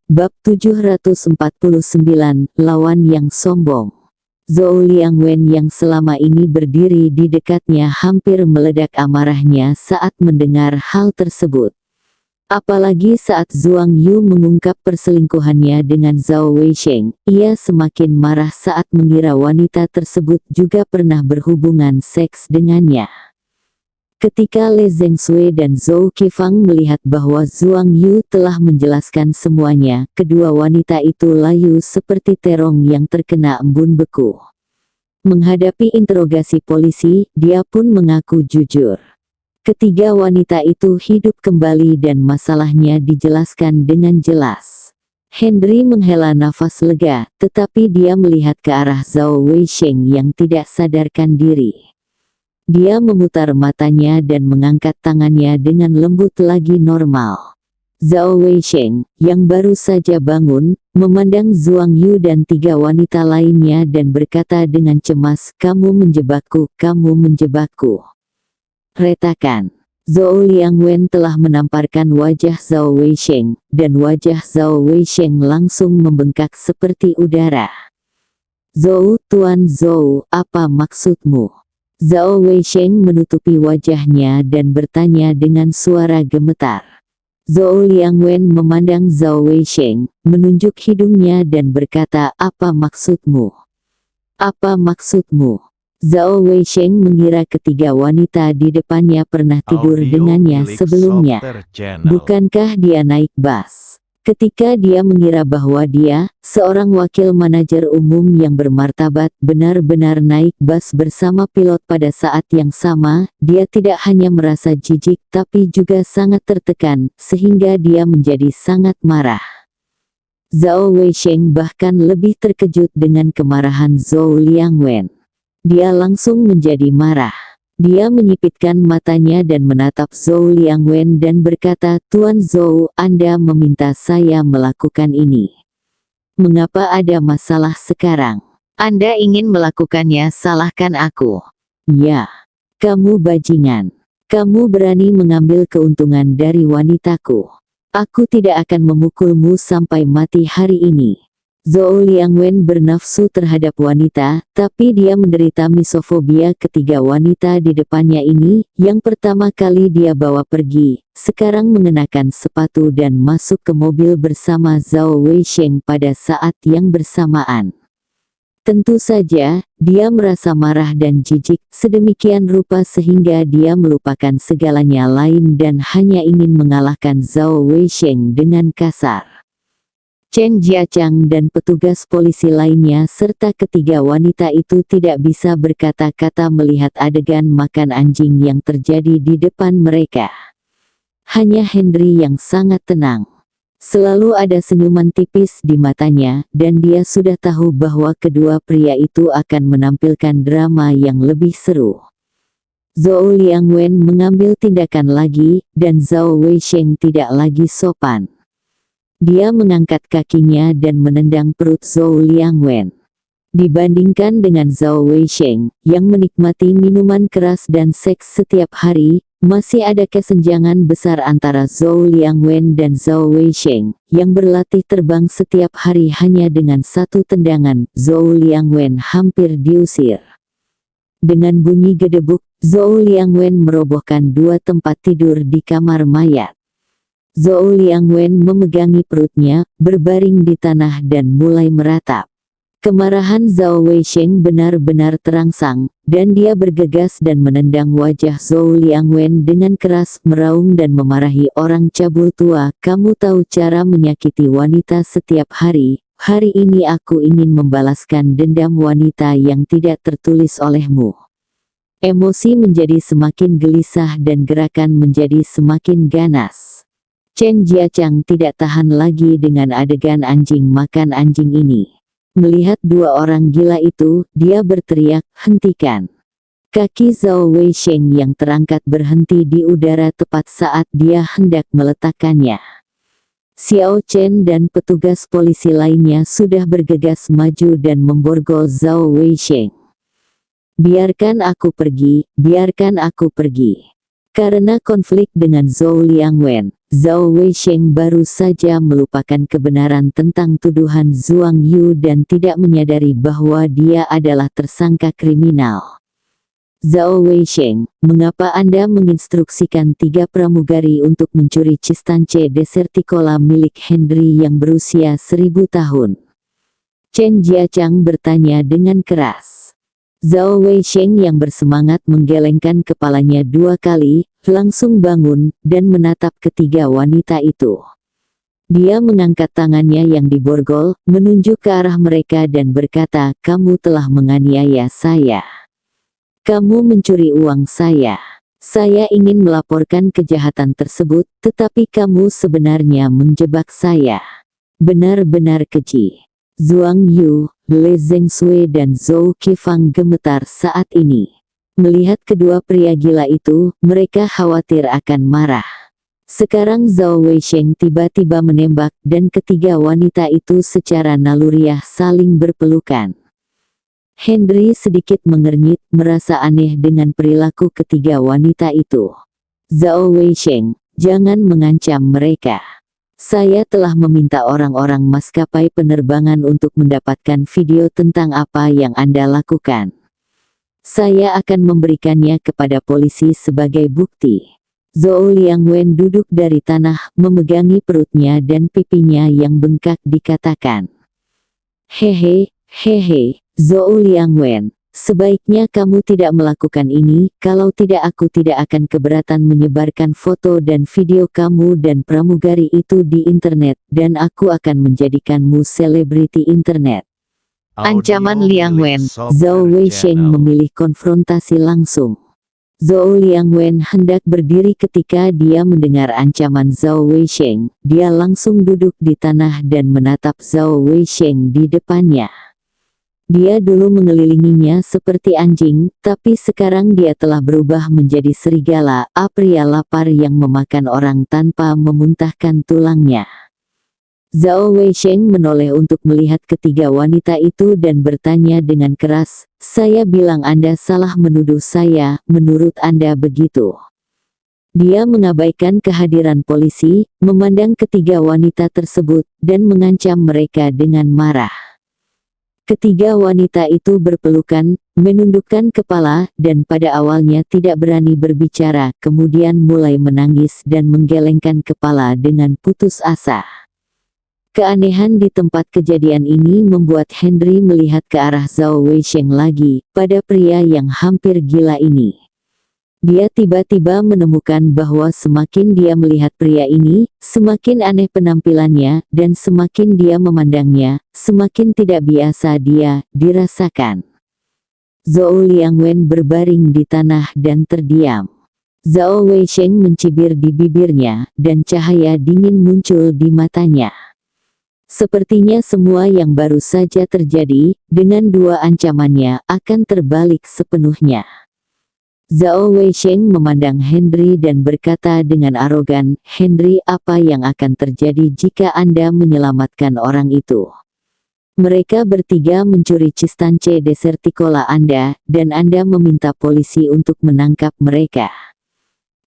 Bab 749, Lawan yang Sombong. Zhou Liangwen yang selama ini berdiri di dekatnya hampir meledak amarahnya saat mendengar hal tersebut. Apalagi saat Zhuang Yu mengungkap perselingkuhannya dengan Zhao Weisheng, ia semakin marah saat mengira wanita tersebut juga pernah berhubungan seks dengannya. Ketika Li Zhengshui dan Zhou Qifang melihat bahwa Zhuang Yu telah menjelaskan semuanya, kedua wanita itu layu seperti terong yang terkena embun beku. Menghadapi interogasi polisi, dia pun mengaku jujur. Ketiga wanita itu hidup kembali dan masalahnya dijelaskan dengan jelas. Henry menghela nafas lega, tetapi dia melihat ke arah Zhao Weisheng yang tidak sadarkan diri. Dia memutar matanya dan mengangkat tangannya dengan lembut lagi normal. Zhao Weisheng, yang baru saja bangun, memandang Zhuang Yu dan tiga wanita lainnya dan berkata dengan cemas, "Kamu menjebakku, kamu menjebakku." Retakan. Zhou Liangwen telah menamparkan wajah Zhao Weisheng, dan wajah Zhao Weisheng langsung membengkak seperti udara. "Zhou, Tuan Zhou, apa maksudmu?" Zhao Weisheng menutupi wajahnya dan bertanya dengan suara gemetar. Zhou Liangwen memandang Zhao Weisheng, menunjuk hidungnya dan berkata, "Apa maksudmu? Apa maksudmu?" Zhao Weisheng mengira ketiga wanita di depannya pernah tidur dengannya sebelumnya. Bukankah dia naik bus? Ketika dia mengira bahwa dia, seorang wakil manajer umum yang bermartabat, benar-benar naik bus bersama pilot pada saat yang sama, dia tidak hanya merasa jijik tapi juga sangat tertekan, sehingga dia menjadi sangat marah. Zhao Weisheng bahkan lebih terkejut dengan kemarahan Zhou Liangwen. Dia langsung menjadi marah. Dia menyipitkan matanya dan menatap Zhou Liangwen dan berkata, "Tuan Zhou, Anda meminta saya melakukan ini. Mengapa ada masalah sekarang? Anda ingin melakukannya, salahkan aku." "Ya, kamu bajingan. Kamu berani mengambil keuntungan dari wanitaku. Aku tidak akan memukulmu sampai mati hari ini." Zhou Liangwen bernafsu terhadap wanita, tapi dia menderita misofobia ketiga wanita di depannya ini, yang pertama kali dia bawa pergi, sekarang mengenakan sepatu dan masuk ke mobil bersama Zhao Weisheng pada saat yang bersamaan. Tentu saja, dia merasa marah dan jijik, sedemikian rupa sehingga dia melupakan segalanya lain dan hanya ingin mengalahkan Zhao Weisheng dengan kasar. Chen Jiachang dan petugas polisi lainnya serta ketiga wanita itu tidak bisa berkata-kata melihat adegan makan anjing yang terjadi di depan mereka. Hanya Henry yang sangat tenang. Selalu ada senyuman tipis di matanya, dan dia sudah tahu bahwa kedua pria itu akan menampilkan drama yang lebih seru. Zhou Liangwen mengambil tindakan lagi, dan Zhao Weisheng tidak lagi sopan. Dia mengangkat kakinya dan menendang perut Zhou Liangwen. Dibandingkan dengan Zhao Weisheng, yang menikmati minuman keras dan seks setiap hari, masih ada kesenjangan besar antara Zhou Liangwen dan Zhao Weisheng, yang berlatih terbang setiap hari hanya dengan satu tendangan, Zhou Liangwen hampir diusir. Dengan bunyi gedebuk, Zhou Liangwen merobohkan dua tempat tidur di kamar mayat. Zhou Liangwen memegangi perutnya, berbaring di tanah dan mulai meratap. Kemarahan Zhao Weisheng benar-benar terangsang, dan dia bergegas dan menendang wajah Zhou Liangwen dengan keras, meraung dan memarahi orang cabul tua. "Kamu tahu cara menyakiti wanita setiap hari. Hari ini aku ingin membalaskan dendam wanita yang tidak tertulis olehmu." Emosi menjadi semakin gelisah dan gerakan menjadi semakin ganas. Chen Jiachang tidak tahan lagi dengan adegan anjing makan anjing ini. Melihat dua orang gila itu, dia berteriak, "Hentikan!" Kaki Zhao Weisheng yang terangkat berhenti di udara tepat saat dia hendak meletakkannya. Xiao Chen dan petugas polisi lainnya sudah bergegas maju dan memborgol Zhao Weisheng. Biarkan aku pergi, biarkan aku pergi. Karena konflik dengan Zhou Liangwen, Zhao Weisheng baru saja melupakan kebenaran tentang tuduhan Zhuang Yu dan tidak menyadari bahwa dia adalah tersangka kriminal. Zhao Weisheng, mengapa Anda menginstruksikan 3 pramugari untuk mencuri Cistance Deserticola milik Henry yang berusia 1000 tahun? Chen Jiachang bertanya dengan keras. Zhao Weisheng yang bersemangat menggelengkan kepalanya 2 kali, langsung bangun, dan menatap ketiga wanita itu. Dia mengangkat tangannya yang diborgol, menunjuk ke arah mereka dan berkata, "Kamu telah menganiaya saya. Kamu mencuri uang saya. Saya ingin melaporkan kejahatan tersebut, tetapi kamu sebenarnya menjebak saya. Benar-benar keji." Zhuang Yu, Le Zhengshui dan Zhou Qifang gemetar saat ini. Melihat kedua pria gila itu, mereka khawatir akan marah. Sekarang Zhao Weisheng tiba-tiba menembak dan ketiga wanita itu secara naluriah saling berpelukan. Henry sedikit mengernyit, merasa aneh dengan perilaku ketiga wanita itu. Zhao Weisheng, jangan mengancam mereka. Saya telah meminta orang-orang maskapai penerbangan untuk mendapatkan video tentang apa yang Anda lakukan. Saya akan memberikannya kepada polisi sebagai bukti. Zhou Liangwen duduk dari tanah, memegangi perutnya dan pipinya yang bengkak dikatakan. Hehe, Zhou Liangwen, sebaiknya kamu tidak melakukan ini, kalau tidak aku tidak akan keberatan menyebarkan foto dan video kamu dan pramugari itu di internet, dan aku akan menjadikanmu selebriti internet. Ancaman Liangwen, Zhao Weisheng memilih konfrontasi langsung. Zhou Liangwen hendak berdiri ketika dia mendengar ancaman Zhao Weisheng, dia langsung duduk di tanah dan menatap Zhao Weisheng di depannya. Dia dulu mengelilinginya seperti anjing, tapi sekarang dia telah berubah menjadi serigala, pria lapar yang memakan orang tanpa memuntahkan tulangnya. Zhao Weisheng menoleh untuk melihat ketiga wanita itu dan bertanya dengan keras, "Saya bilang Anda salah menuduh saya, menurut Anda begitu?" Dia mengabaikan kehadiran polisi, memandang ketiga wanita tersebut, dan mengancam mereka dengan marah. Ketiga wanita itu berpelukan, menundukkan kepala, dan pada awalnya tidak berani berbicara, kemudian mulai menangis dan menggelengkan kepala dengan putus asa. Keanehan di tempat kejadian ini membuat Henry melihat ke arah Zhao Weisheng lagi, pada pria yang hampir gila ini. Dia tiba-tiba menemukan bahwa semakin dia melihat pria ini, semakin aneh penampilannya, dan semakin dia memandangnya, semakin tidak biasa dia dirasakan. Zhou Liangwen berbaring di tanah dan terdiam. Zhao Weisheng mencibir di bibirnya, dan cahaya dingin muncul di matanya. Sepertinya semua yang baru saja terjadi, dengan 2 ancamannya, akan terbalik sepenuhnya. Zhao Weisheng memandang Henry dan berkata dengan arogan, "Henry, apa yang akan terjadi jika Anda menyelamatkan orang itu? Mereka bertiga mencuri Cistance Deserticola Anda, dan Anda meminta polisi untuk menangkap mereka.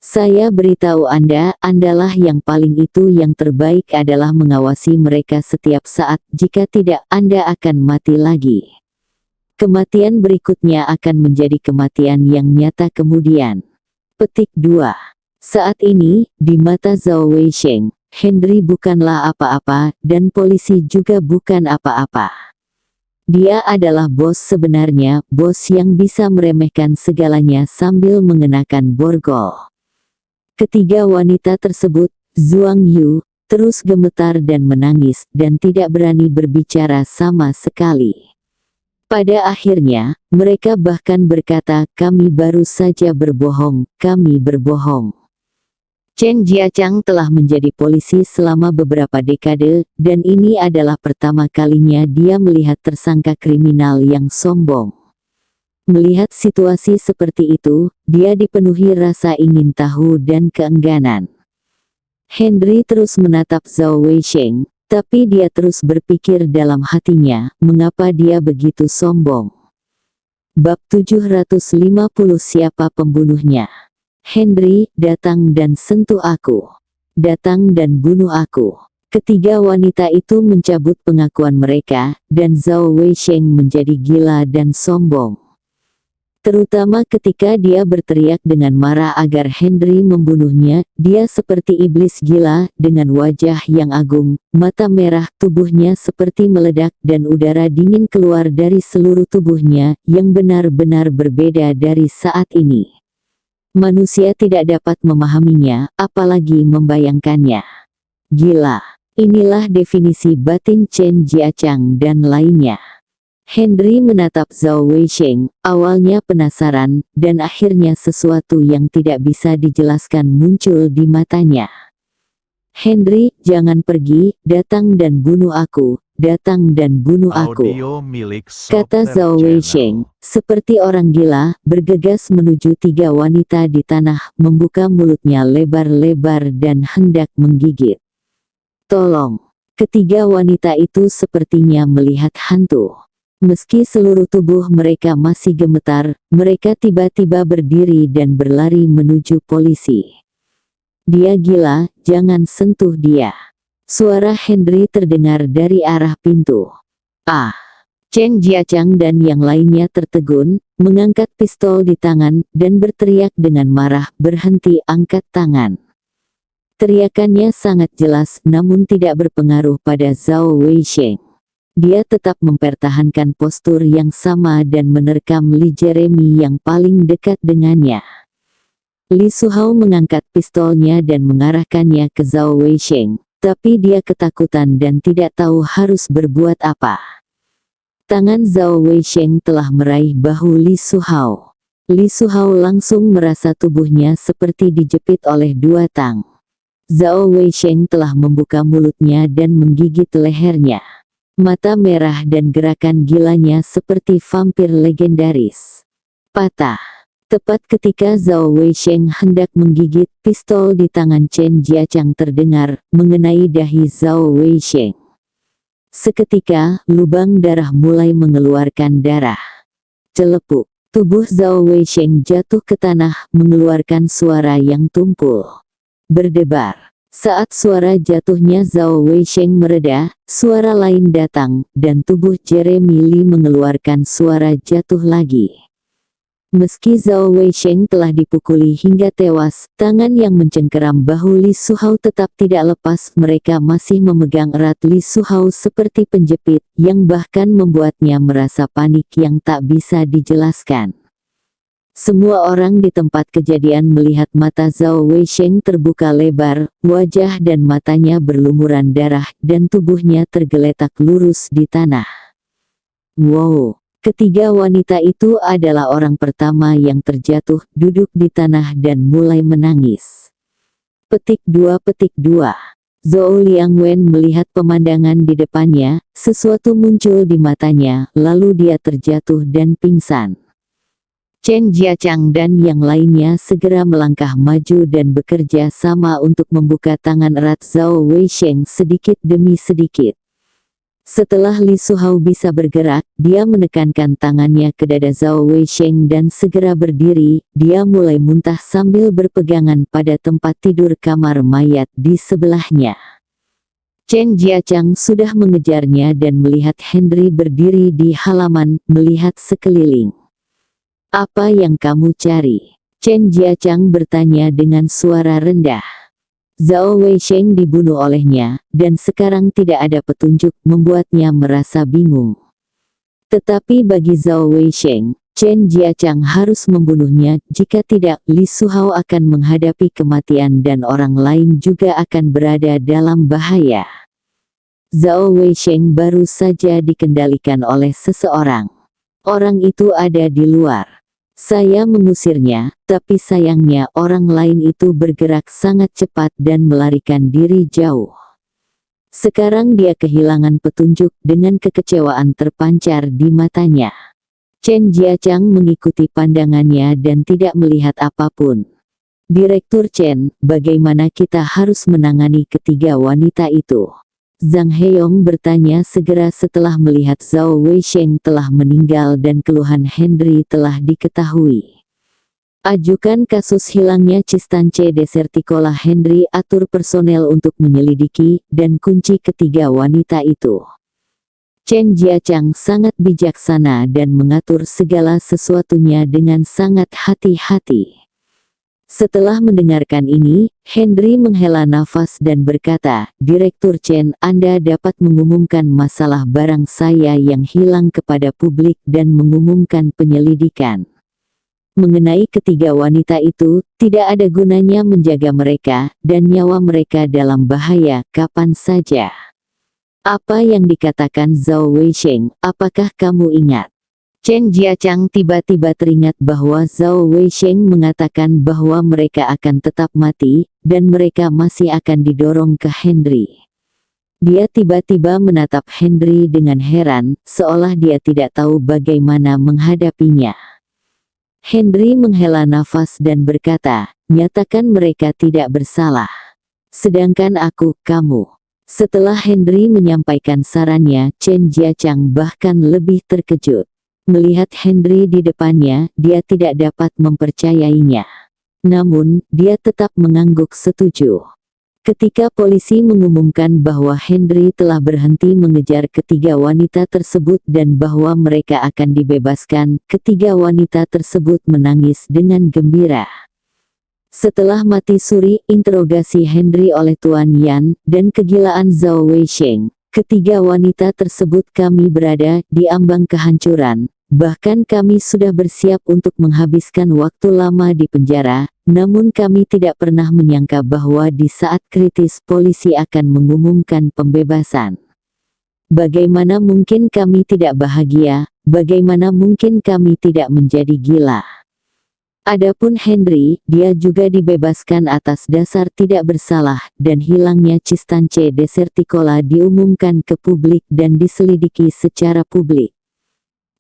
Saya beritahu Anda, Andalah yang paling itu yang terbaik adalah mengawasi mereka setiap saat, jika tidak, Anda akan mati lagi. Kematian berikutnya akan menjadi kematian yang nyata kemudian." Petik 2. Saat ini, di mata Zhao Weisheng, Henry bukanlah apa-apa, dan polisi juga bukan apa-apa. Dia adalah bos sebenarnya, bos yang bisa meremehkan segalanya sambil mengenakan borgol. Ketiga wanita tersebut, Zhuang Yu, terus gemetar dan menangis, dan tidak berani berbicara sama sekali. Pada akhirnya, mereka bahkan berkata, "Kami baru saja berbohong, kami berbohong." Chen Jiachang telah menjadi polisi selama beberapa dekade, dan ini adalah pertama kalinya dia melihat tersangka kriminal yang sombong. Melihat situasi seperti itu, dia dipenuhi rasa ingin tahu dan keengganan. Henry terus menatap Zhao Weisheng, tapi dia terus berpikir dalam hatinya, mengapa dia begitu sombong. Bab 750 Siapa pembunuhnya? Henry, datang dan sentuh aku. Datang dan bunuh aku. Ketiga wanita itu mencabut pengakuan mereka, dan Zhao Weisheng menjadi gila dan sombong. Terutama ketika dia berteriak dengan marah agar Henry membunuhnya. Dia seperti iblis gila, dengan wajah yang agung, mata merah, tubuhnya seperti meledak, dan udara dingin keluar dari seluruh tubuhnya, yang benar-benar berbeda dari saat ini. Manusia tidak dapat memahaminya, apalagi membayangkannya. Gila. Inilah definisi batin Chen Jiachang dan lainnya. Henry menatap Zhao Weisheng, awalnya penasaran, dan akhirnya sesuatu yang tidak bisa dijelaskan muncul di matanya. Henry, jangan pergi, datang dan bunuh aku, datang dan bunuh aku. Kata Zhao Weisheng, seperti orang gila, bergegas menuju tiga wanita di tanah, membuka mulutnya lebar-lebar dan hendak menggigit. Tolong. Ketiga wanita itu sepertinya melihat hantu. Meski seluruh tubuh mereka masih gemetar, mereka tiba-tiba berdiri dan berlari menuju polisi. Dia gila, jangan sentuh dia. Suara Henry terdengar dari arah pintu. Ah! Chen Jiachang dan yang lainnya tertegun, mengangkat pistol di tangan, dan berteriak dengan marah, berhenti, angkat tangan. Teriakannya sangat jelas namun tidak berpengaruh pada Zhao Weisheng. Dia tetap mempertahankan postur yang sama dan menerkam Li Jeremy yang paling dekat dengannya. Li Suhao mengangkat pistolnya dan mengarahkannya ke Zhao Weisheng, tapi dia ketakutan dan tidak tahu harus berbuat apa. Tangan Zhao Weisheng telah meraih bahu Li Suhao. Li Suhao langsung merasa tubuhnya seperti dijepit oleh dua tang. Zhao Weisheng telah membuka mulutnya dan menggigit lehernya. Mata merah dan gerakan gilanya seperti vampir legendaris. Patah. Tepat ketika Zhao Weisheng hendak menggigit, pistol di tangan Chen Jiachang terdengar, mengenai dahi Zhao Weisheng. Seketika, lubang darah mulai mengeluarkan darah. Celepuk. Tubuh Zhao Weisheng jatuh ke tanah, mengeluarkan suara yang tumpul. Berdebar. Saat suara jatuhnya Zhao Weisheng mereda, suara lain datang, dan tubuh Jeremy Li mengeluarkan suara jatuh lagi. Meski Zhao Weisheng telah dipukuli hingga tewas, tangan yang mencengkeram bahu Li Suhao tetap tidak lepas. Mereka masih memegang erat Li Suhao seperti penjepit, yang bahkan membuatnya merasa panik yang tak bisa dijelaskan. Semua orang di tempat kejadian melihat mata Zhao Weisheng terbuka lebar, wajah dan matanya berlumuran darah, dan tubuhnya tergeletak lurus di tanah. Wow! Ketiga wanita itu adalah orang pertama yang terjatuh, duduk di tanah dan mulai menangis. Petik 2. Zhou Liangwen melihat pemandangan di depannya, sesuatu muncul di matanya, lalu dia terjatuh dan pingsan. Chen Jiachang dan yang lainnya segera melangkah maju dan bekerja sama untuk membuka tangan erat Zhao Weisheng sedikit demi sedikit. Setelah Li Suhao bisa bergerak, dia menekankan tangannya ke dada Zhao Weisheng dan segera berdiri. Dia mulai muntah sambil berpegangan pada tempat tidur kamar mayat di sebelahnya. Chen Jiachang sudah mengejarnya dan melihat Henry berdiri di halaman, melihat sekeliling. Apa yang kamu cari? Chen Jiachang bertanya dengan suara rendah. Zhao Weisheng dibunuh olehnya, dan sekarang tidak ada petunjuk, membuatnya merasa bingung. Tetapi bagi Zhao Weisheng, Chen Jiachang harus membunuhnya, jika tidak, Li Suhao akan menghadapi kematian dan orang lain juga akan berada dalam bahaya. Zhao Weisheng baru saja dikendalikan oleh seseorang. Orang itu ada di luar. Saya mengusirnya, tapi sayangnya orang lain itu bergerak sangat cepat dan melarikan diri jauh. Sekarang dia kehilangan petunjuk, dengan kekecewaan terpancar di matanya. Chen Jiachang mengikuti pandangannya dan tidak melihat apapun. Direktur Chen, bagaimana kita harus menangani ketiga wanita itu? Zhang Heiyong bertanya segera setelah melihat Zhao Weisheng telah meninggal dan keluhan Henry telah diketahui. Ajukan kasus hilangnya Cistance Deserticola. Henry atur personel untuk menyelidiki dan kunci ketiga wanita itu. Chen Jiachang sangat bijaksana dan mengatur segala sesuatunya dengan sangat hati-hati. Setelah mendengarkan ini, Henry menghela nafas dan berkata, "Direktur Chen, Anda dapat mengumumkan masalah barang saya yang hilang kepada publik dan mengumumkan penyelidikan. Mengenai ketiga wanita itu, tidak ada gunanya menjaga mereka, dan nyawa mereka dalam bahaya kapan saja." Apa yang dikatakan Zhao Weisheng, apakah kamu ingat? Chen Jiachang tiba-tiba teringat bahwa Zhao Weisheng mengatakan bahwa mereka akan tetap mati, dan mereka masih akan didorong ke Henry. Dia tiba-tiba menatap Henry dengan heran, seolah dia tidak tahu bagaimana menghadapinya. Henry menghela nafas dan berkata, "Nyatakan mereka tidak bersalah. Sedangkan kamu." Setelah Henry menyampaikan sarannya, Chen Jiachang bahkan lebih terkejut. Melihat Henry di depannya, dia tidak dapat mempercayainya. Namun, dia tetap mengangguk setuju. Ketika polisi mengumumkan bahwa Henry telah berhenti mengejar ketiga wanita tersebut dan bahwa mereka akan dibebaskan, ketiga wanita tersebut menangis dengan gembira. Setelah mati suri interogasi Henry oleh Tuan Yan, dan kegilaan Zhao Weisheng, ketiga wanita tersebut kami berada di ambang kehancuran, bahkan kami sudah bersiap untuk menghabiskan waktu lama di penjara, namun kami tidak pernah menyangka bahwa di saat kritis polisi akan mengumumkan pembebasan. Bagaimana mungkin kami tidak bahagia, bagaimana mungkin kami tidak menjadi gila. Adapun Henry, dia juga dibebaskan atas dasar tidak bersalah, dan hilangnya Cistance Deserticola diumumkan ke publik dan diselidiki secara publik.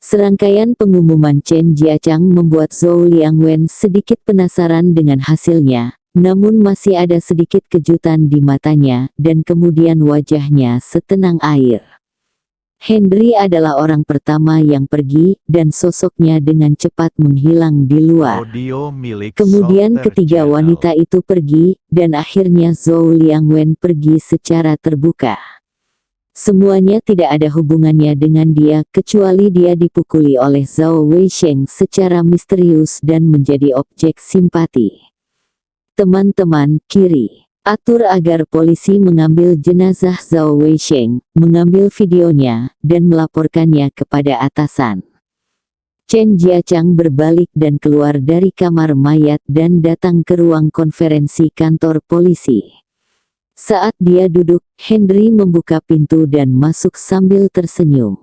Serangkaian pengumuman Chen Jiachang membuat Zhou Liangwen sedikit penasaran dengan hasilnya, namun masih ada sedikit kejutan di matanya, dan kemudian wajahnya setenang air. Henry adalah orang pertama yang pergi, dan sosoknya dengan cepat menghilang di luar. Kemudian ketiga wanita itu pergi, dan akhirnya Zhou Liangwen pergi secara terbuka. Semuanya tidak ada hubungannya dengan dia, kecuali dia dipukuli oleh Zhao Weisheng secara misterius dan menjadi objek simpati. Teman-teman, kiri. Atur agar polisi mengambil jenazah Zhao Weisheng, mengambil videonya, dan melaporkannya kepada atasan. Chen Jiachang berbalik dan keluar dari kamar mayat dan datang ke ruang konferensi kantor polisi. Saat dia duduk, Henry membuka pintu dan masuk sambil tersenyum.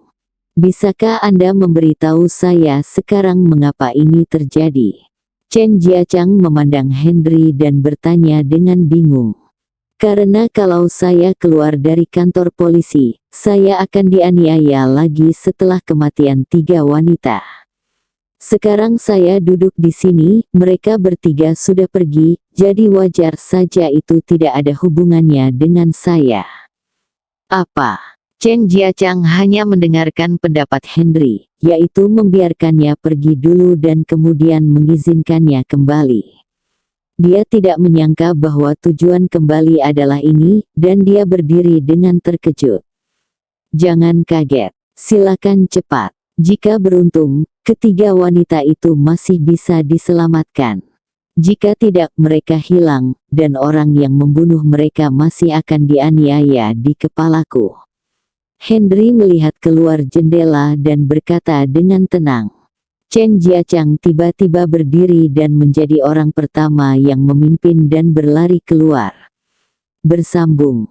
"Bisakah Anda memberitahu saya sekarang mengapa ini terjadi?" Chen Jiachang memandang Henry dan bertanya dengan bingung. "Karena kalau saya keluar dari kantor polisi, saya akan dianiaya lagi setelah kematian tiga wanita. Sekarang saya duduk di sini, mereka bertiga sudah pergi, jadi wajar saja itu tidak ada hubungannya dengan saya." "Apa?" Chen Jiachang hanya mendengarkan pendapat Henry, yaitu membiarkannya pergi dulu dan kemudian mengizinkannya kembali. Dia tidak menyangka bahwa tujuan kembali adalah ini, dan dia berdiri dengan terkejut. "Jangan kaget, silakan cepat. Jika beruntung, ketiga wanita itu masih bisa diselamatkan. Jika tidak, mereka hilang, dan orang yang membunuh mereka masih akan dianiaya di kepalaku." Henry melihat keluar jendela dan berkata dengan tenang. Chen Jiachang tiba-tiba berdiri dan menjadi orang pertama yang memimpin dan berlari keluar. Bersambung.